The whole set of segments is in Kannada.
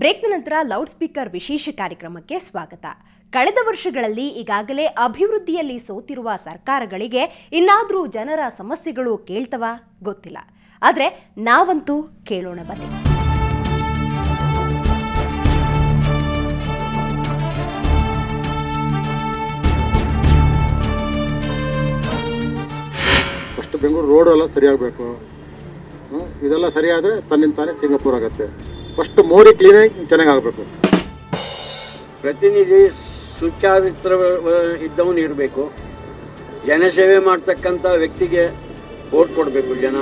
ಬ್ರೇಕ್ನ ನಂತರ ಲೌಡ್ ಸ್ಪೀಕರ್ ವಿಶೇಷ ಕಾರ್ಯಕ್ರಮಕ್ಕೆ ಸ್ವಾಗತ. ಕಳೆದ ವರ್ಷಗಳಲ್ಲಿ ಈಗಾಗಲೇ ಅಭಿವೃದ್ಧಿಯಲ್ಲಿ ಸೋತಿರುವ ಸರ್ಕಾರಗಳಿಗೆ ಇನ್ನಾದರೂ ಜನರ ಸಮಸ್ಯೆಗಳು ಕೇಳ್ತವಾ ಗೊತ್ತಿಲ್ಲ. ಆದರೆ ನಾವಂತೂ ಕೇಳೋಣ ಬನ್ನಿ. ಫಸ್ಟ್ ಬೆಂಗಳೂರು ರೋಡ್ ಎಲ್ಲ ಸರಿಯಾಗಬೇಕು. ಇದೆಲ್ಲ ಸರಿಯಾದರೆ ತನ್ನಿಂದ ತಾನೇ ಸಿಂಗಾಪುರ್ ಆಗುತ್ತೆ. ಫಸ್ಟ್ ಮೋರಿ ಕ್ಲೀನಾಗಿ ಚೆನ್ನಾಗಿ ಆಗಬೇಕು. ಪ್ರತಿನಿಧಿ ಸುಚಾರಿತ್ರ ಇದ್ದವನು ಇರಬೇಕು. ಜನಸೇವೆ ಮಾಡ್ತಕ್ಕಂಥ ವ್ಯಕ್ತಿಗೆ ವೋಟ್ ಕೊಡಬೇಕು ಜನ.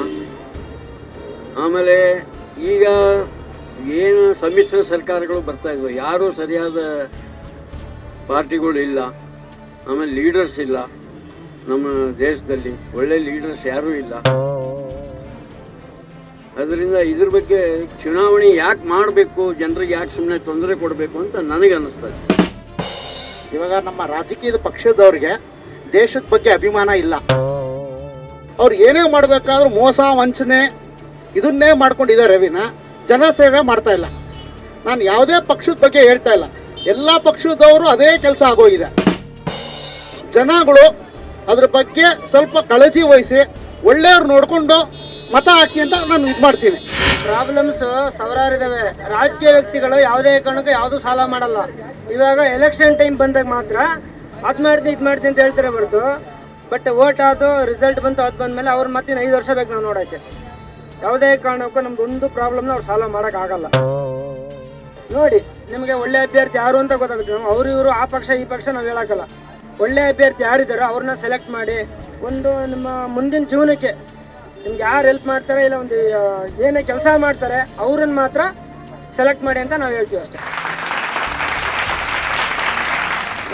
ಆಮೇಲೆ ಈಗ ಏನು ಸಮ್ಮಿಶ್ರ ಸರ್ಕಾರಗಳು ಬರ್ತಾ ಇದ್ವು, ಯಾರೂ ಸರಿಯಾದ ಪಾರ್ಟಿಗಳು ಇಲ್ಲ. ಆಮೇಲೆ ಲೀಡರ್ಸ್ ಇಲ್ಲ ನಮ್ಮ ದೇಶದಲ್ಲಿ, ಒಳ್ಳೆ ಲೀಡರ್ಸ್ ಯಾರೂ ಇಲ್ಲ. ಅದರಿಂದ ಇದ್ರ ಬಗ್ಗೆ ಚುನಾವಣೆ ಯಾಕೆ ಮಾಡಬೇಕು, ಜನರಿಗೆ ಯಾಕೆ ಸುಮ್ಮನೆ ತೊಂದರೆ ಕೊಡಬೇಕು ಅಂತ ನನಗೆ ಅನ್ನಿಸ್ತದೆ. ಇವಾಗ ನಮ್ಮ ರಾಜಕೀಯದ ಪಕ್ಷದವ್ರಿಗೆ ದೇಶದ ಬಗ್ಗೆ ಅಭಿಮಾನ ಇಲ್ಲ. ಅವ್ರು ಏನೇ ಮಾಡಬೇಕಾದ್ರೂ ಮೋಸ ವಂಚನೆ ಇದನ್ನೇ ಮಾಡ್ಕೊಂಡಿದ್ದಾರೆ ವಿನ ಜನಸೇವೆ ಮಾಡ್ತಾ ಇಲ್ಲ. ನಾನು ಯಾವುದೇ ಪಕ್ಷದ ಬಗ್ಗೆ ಹೇಳ್ತಾ ಇಲ್ಲ, ಎಲ್ಲ ಪಕ್ಷದವರು ಅದೇ ಕೆಲಸ ಆಗೋಗಿದೆ. ಜನಗಳು ಅದ್ರ ಬಗ್ಗೆ ಸ್ವಲ್ಪ ಕಾಳಜಿ ವಹಿಸಿ ಒಳ್ಳೆಯವ್ರು ನೋಡಿಕೊಂಡು ಮತ ಹಾಕಿ ಅಂತ ನಾನು ಇದು ಮಾಡ್ತೀನಿ. ಪ್ರಾಬ್ಲಮ್ಸ್ ಸಾವಿರಾರು ಇದಾವೆ. ರಾಜಕೀಯ ವ್ಯಕ್ತಿಗಳು ಯಾವುದೇ ಕಾರಣಕ್ಕೂ ಯಾವುದೂ ಸಾಲ ಮಾಡಲ್ಲ. ಇವಾಗ ಎಲೆಕ್ಷನ್ ಟೈಮ್ ಬಂದಾಗ ಮಾತ್ರ ಅದು ಮಾಡ್ತೀನಿ ಇದು ಮಾಡ್ತೀನಿ ಅಂತ ಹೇಳ್ತಾರೆ ಹೊರತು, ಬಟ್ ವೋಟ್ ಆದು ರಿಸಲ್ಟ್ ಬಂತು, ಅದು ಬಂದಮೇಲೆ ಅವ್ರು ಮತ್ತೆ 5 ವರ್ಷ ಬೇಕು ನಾವು ನೋಡೋಕ್ಕೆ. ಯಾವುದೇ ಕಾರಣಕ್ಕೂ ನಮ್ದು ಒಂದು ಪ್ರಾಬ್ಲಮ್ನ ಅವ್ರು ಸಾಲ ಮಾಡೋಕ್ಕಾಗಲ್ಲ. ನೋಡಿ, ನಿಮಗೆ ಒಳ್ಳೆ ಅಭ್ಯರ್ಥಿ ಯಾರು ಅಂತ ಗೊತ್ತಾಗುತ್ತೆ. ನಾವು ಅವರು ಇವರು ಆ ಪಕ್ಷ ಈ ಪಕ್ಷ ನಾವು ಹೇಳೋಕ್ಕಲ್ಲ. ಒಳ್ಳೆ ಅಭ್ಯರ್ಥಿ ಯಾರಿದ್ದಾರೋ ಅವ್ರನ್ನ ಸೆಲೆಕ್ಟ್ ಮಾಡಿ ಒಂದು ನಿಮ್ಮ ಮುಂದಿನ ಜೀವನಕ್ಕೆ ನಿಮ್ಗೆ ಯಾರು ಹೆಲ್ಪ್ ಮಾಡ್ತಾರೆ, ಇಲ್ಲ ಒಂದು ಏನೇ ಕೆಲಸ ಮಾಡ್ತಾರೆ ಅವ್ರನ್ನ ಮಾತ್ರ ಸೆಲೆಕ್ಟ್ ಮಾಡಿ ಅಂತ ನಾವು ಹೇಳ್ತೀವಿ ಅಷ್ಟೇ.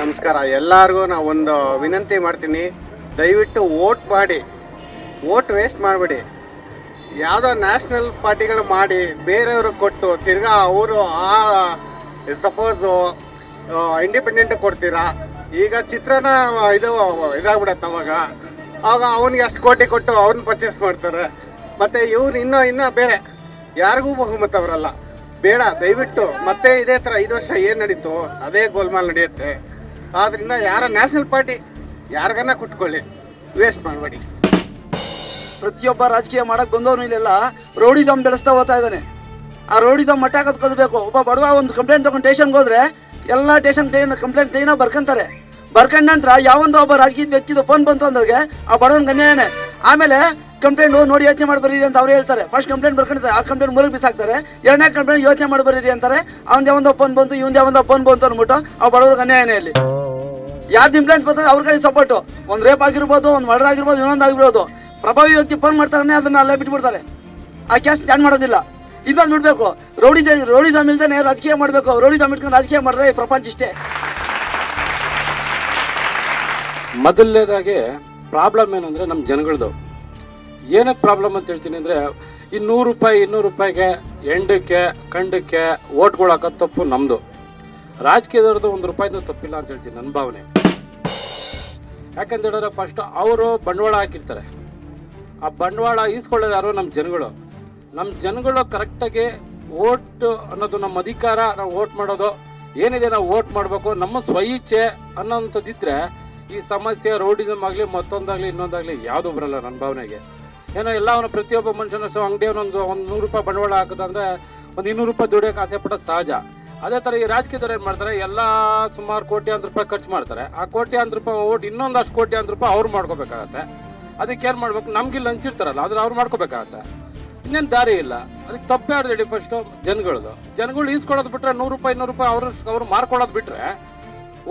ನಮಸ್ಕಾರ ಎಲ್ಲರಿಗೂ. ನಾವು ಒಂದು ವಿನಂತಿ ಮಾಡ್ತೀನಿ, ದಯವಿಟ್ಟು ವೋಟ್ ಮಾಡಿ, ವೋಟ್ ವೇಸ್ಟ್ ಮಾಡಬೇಡಿ. ಯಾವುದೋ ನ್ಯಾಷನಲ್ ಪಾರ್ಟಿಗಳು ಮಾಡಿ ಬೇರೆಯವ್ರಿಗೆ ಕೊಟ್ಟು ತಿರ್ಗಾ ಅವರು ಸಪೋಸು ಇಂಡಿಪೆಂಡೆಂಟ್ ಕೊಡ್ತೀರಾ. ಈಗ ಚಿತ್ರನ ಇದಾಗ್ಬಿಡತ್ತೆ. ಆವಾಗ ಅವನಿಗೆ ಅಷ್ಟು ಕೋಟಿ ಕೊಟ್ಟು ಅವ್ರನ್ನ ಪರ್ಚೇಸ್ ಮಾಡ್ತಾರೆ. ಮತ್ತು ಇವ್ರು ಇನ್ನೂ ಬೇರೆ ಯಾರಿಗೂ ಬಹುಮತ ಅವರಲ್ಲ. ಬೇಡ, ದಯವಿಟ್ಟು ಮತ್ತೆ ಇದೇ ಥರ 5 ವರ್ಷ ಏನು ನಡೀತು ಅದೇ ಗೋಲ್ಮಾಲ್ ನಡೆಯುತ್ತೆ. ಆದ್ದರಿಂದ ಯಾರ ನ್ಯಾಷನಲ್ ಪಾರ್ಟಿ ಯಾರಿಗನ್ನ ಕುಟ್ಕೊಳ್ಳಿ, ವೇಸ್ಟ್ ಮಾಡಬೇಡಿ. ಪ್ರತಿಯೊಬ್ಬ ರಾಜಕೀಯ ಮಾಡಕ್ಕೆ ಬಂದವನು ಇಲ್ಲೆಲ್ಲ ರೌಡಿಸಮ್ ಬೆಳೆಸ್ತಾ ಹೋಗ್ತಾ ಇದ್ದಾನೆ. ಆ ರೌಡಿಸಮ್ ಮಟ್ಟ ಕಲ್ಬೇಕು. ಒಬ್ಬ ಬಡವ ಒಂದು ಕಂಪ್ಲೇಂಟ್ ತೊಗೊಂಡು ಸ್ಟೇಷನ್ಗೆ ಹೋದರೆ ಎಲ್ಲ ಕಂಪ್ಲೇಂಟ್ ಕ್ಲೀನಾಗಿ ಬರ್ಕೊಂತಾರೆ. ಬರ್ಕೊಂಡ ನಂತರ ಯಾವೊಂದು ಒಬ್ಬ ರಾಜಕೀಯ ವ್ಯಕ್ತಿದು ಫೋನ್ ಬಂತು ಅಂದ್ರಿಗೆ ಆ ಬಡವನ ಅನ್ಯಾಯನೇ. ಆಮೇಲೆ ಕಂಪ್ಲೇಂಟ್ ನೋಡಿ ಯೋಚನೆ ಮಾಡಿ ಬರೀರಿ ಅಂತ ಅವ್ರು ಹೇಳ್ತಾರೆ. ಫಸ್ಟ್ ಕಂಪ್ಲೇಂಟ್ ಬರ್ಕೊಂಡಿರ್ತಾರೆ, ಆ ಕಂಪ್ಲೇಂಟ್ ಮೂರಿಗೆ ಬಿಸಾಕ್ತಾರೆ. 2ನೇ ಕಂಪ್ಲೇಂಟ್ ಯೋಚನೆ ಮಾಡಿ ಬರೀರಿ ಅಂತಾರೆ. ಅವ್ನು ಯಾವೊಂದು ಫೋನ್ ಬಂತು, ಇವ್ನು ಯಾವೊಂದು ಫೋನ್ ಬಂತು ಅಂದ್ಬಿಟ್ಟು ಆ ಬಡವ್ರಿಗೆ ಅನ್ಯಾಯನೇ. ಇಲ್ಲಿ ಯಾರ್ದು ಇಂಪ್ಲೇನ್ಸ್ ಬರ್ತದೆ ಅವ್ರ ಕಡೆ ಸಪೋರ್ಟು. ಒಂದು ರೇಪ್ ಆಗಿರ್ಬೋದು, ಒಂದು ಮರ್ಡರ್ ಆಗಿರ್ಬೋದು, ಇನ್ನೊಂದು ಆಗಿರ್ಬೋದು. ಪ್ರಭಾವಿ ವ್ಯಕ್ತಿ ಫೋನ್ ಮಾಡ್ತಾನೆ, ಅದನ್ನ ಅಲ್ಲೇ ಬಿಟ್ಬಿಡ್ತಾರೆ. ಆ ಕೇಸ್ ಜಾಡ್ ಮಾಡೋದಿಲ್ಲ. ಇನ್ನೊಂದು ಬಿಡಬೇಕು. ರೌಡಿಸಮ್ ಇಲ್ದೇ ರಾಜಕೀಯ ಮಾಡಬೇಕು. ರೌಡಿಸಮ್ ಇಟ್ಕೊಂಡು ರಾಜಕೀಯ ಮಾಡಿದ್ರೆ ಈ ಪ್ರಪಂಚ ಇಷ್ಟೇ. ಮೊದಲನೇದಾಗಿ ಪ್ರಾಬ್ಲಮ್ ಏನಂದರೆ ನಮ್ಮ ಜನಗಳದು ಏನಕ್ಕೆ ಪ್ರಾಬ್ಲಮ್ ಅಂತ ಹೇಳ್ತೀನಿ ಅಂದರೆ, ಈ 100 ರೂಪಾಯಿ 200 ರೂಪಾಯಿಗೆ ಎಂಡಕ್ಕೆ ಕಂಡಕ್ಕೆ ಓಟ್ಗಳು ಹಾಕೋದು ತಪ್ಪು ನಮ್ಮದು. ರಾಜಕೀಯದವ್ರದ್ದು 1 ರೂಪಾಯಿದು ತಪ್ಪಿಲ್ಲ ಅಂತ ಹೇಳ್ತೀನಿ ನನ್ನ ಭಾವನೆ. ಯಾಕಂತ ಹೇಳಿದ್ರೆ ಫಸ್ಟ್ ಅವರು ಬಂಡವಾಳ ಹಾಕಿರ್ತಾರೆ. ಆ ಬಂಡವಾಳ ಈಸ್ಕೊಳ್ಳೋದು ಯಾರು? ನಮ್ಮ ಜನಗಳು. ನಮ್ಮ ಜನಗಳು ಕರೆಕ್ಟಾಗಿ ಓಟ್ ಅನ್ನೋದು ನಮ್ಮ ಅಧಿಕಾರ. ನಾವು ಓಟ್ ಮಾಡೋದು ಏನಿದೆ, ನಾವು ಓಟ್ ಮಾಡಬೇಕು. ನಮ್ಮ ಸ್ವಇಚ್ಛೆ ಅನ್ನೋಂಥದ್ದಿದ್ರೆ ಈ ಸಮಸ್ಯೆ ರೌಡಿಸಮ್ ಆಗಲಿ ಮತ್ತೊಂದಾಗಲಿ ಇನ್ನೊಂದಾಗಲಿ ಯಾವುದೂ ಬರಲ್ಲ ನನ್ನ ಭಾವನೆಗೆ. ಏನೋ ಎಲ್ಲವನ್ನ ಪ್ರತಿಯೊಬ್ಬ ಮನುಷ್ಯನ ಅಂಗಡಿಯವನೊಂದು 100 ರೂಪಾಯಿ ಬಂಡವಾಳ ಹಾಕೋದಂದರೆ ಒಂದು 200 ರೂಪಾಯಿ ದುಡಿಯೋಕೆ ಆಸೆ ಪಡೋದು ಸಹಜ. ಅದೇ ಥರ ಈ ರಾಜಕೀಯದವ್ರು ಏನು ಮಾಡ್ತಾರೆ, ಎಲ್ಲ ಸುಮಾರು ಕೋಟ್ಯಾಂತರ ರೂಪಾಯಿ ಖರ್ಚು ಮಾಡ್ತಾರೆ. ಆ ಕೋಟ್ಯಾಂತರ ರೂಪಾಯಿ ಓಟ್ ಇನ್ನೊಂದಷ್ಟು ಕೋಟ್ಯಾಂತರ ರೂಪಾಯಿ ಅವ್ರು ಮಾಡ್ಕೋಬೇಕಾಗತ್ತೆ. ಅದಕ್ಕೆ ಏನು ಮಾಡ್ಬೇಕು, ನಮ್ಗೆ ಹಂಚಿರ್ತಾರಲ್ಲ ಅದನ್ನ ಅವ್ರು ಮಾಡ್ಕೋಬೇಕಾಗತ್ತೆ. ಇನ್ನೇನು ದಾರಿ ಇಲ್ಲ. ಅದಕ್ಕೆ ತಪ್ಪೇ ಆಡ್ದೇಳಿ ಫಸ್ಟು ಜನಗಳು ಈಸ್ಕೊಡೋದು ಬಿಟ್ಟರೆ 100 ರೂಪಾಯಿ 200 ರೂಪಾಯಿ ಅವ್ರು ಮಾರ್ಕೊಳ್ಳೋದು ಬಿಟ್ಟರೆ,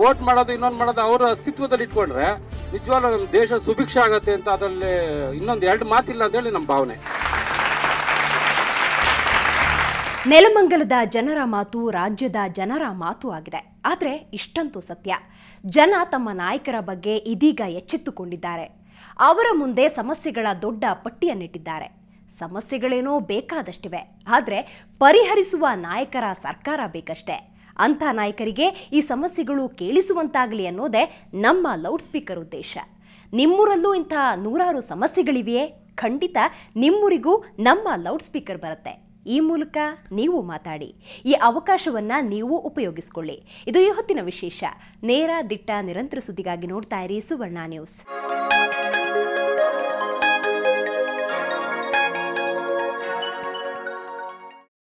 ವೋಟ್ ಮಾಡೋದು ಇನ್ನೊಂದು ಮಾಡೋದು ಅವರ ಅಸ್ತಿತ್ವದಲ್ಲಿ ಇಟ್ಕೊಂಡ್ರೆ ನಿಜವಾಗ್ಲೂ ನಮ್ಮ ದೇಶ ಸುಭಿಕ್ಷೆ ಆಗತ್ತೆ ಅಂತ ಅದರಲ್ಲಿ ಇನ್ನೊಂದು 2 ಮಾತಿಲ್ಲ ಅಂತೇಳಿ ನಮ್ಮ ಭಾವನೆ. ನೆಲಮಂಗಲದ ಜನರ ಮಾತು ರಾಜ್ಯದ ಜನರ ಮಾತು ಆಗಿದೆ. ಆದರೆ ಇಷ್ಟಂತೂ ಸತ್ಯ, ಜನ ತಮ್ಮ ನಾಯಕರ ಬಗ್ಗೆ ಇದೀಗ ಎಚ್ಚೆತ್ತುಕೊಂಡಿದ್ದಾರೆ. ಅವರ ಮುಂದೆ ಸಮಸ್ಯೆಗಳ ದೊಡ್ಡ ಪಟ್ಟಿಯನ್ನಿಟ್ಟಿದ್ದಾರೆ. ಸಮಸ್ಯೆಗಳೇನೋ ಬೇಕಾದಷ್ಟಿವೆ, ಆದರೆ ಪರಿಹರಿಸುವ ನಾಯಕರ ಸರ್ಕಾರ ಬೇಕಷ್ಟೇ. ಅಂಥ ನಾಯಕರಿಗೆ ಈ ಸಮಸ್ಯೆಗಳು ಕೇಳಿಸುವಂತಾಗಲಿ ಅನ್ನೋದೇ ನಮ್ಮ ಲೌಡ್ ಸ್ಪೀಕರ್ ಉದ್ದೇಶ. ನಿಮ್ಮೂರಲ್ಲೂ ಇಂಥ 100 ಸಮಸ್ಯೆಗಳಿವೆಯೇ? ಖಂಡಿತ ನಿಮ್ಮೂರಿಗೂ ನಮ್ಮ ಲೌಡ್ ಸ್ಪೀಕರ್ ಬರುತ್ತೆ. ಈ ಮೂಲಕ ನೀವು ಮಾತಾಡಿ. ಈ ಅವಕಾಶವನ್ನ ನೀವು ಉಪಯೋಗಿಸಿಕೊಳ್ಳಿ. ಇದು ಈ ಹೊತ್ತಿನ ವಿಶೇಷ. ನೇರ, ದಿಟ್ಟ, ನಿರಂತರ ಸುದ್ದಿಗಾಗಿ ನೋಡ್ತಾ ಇರಿ ಸುವರ್ಣ ನ್ಯೂಸ್.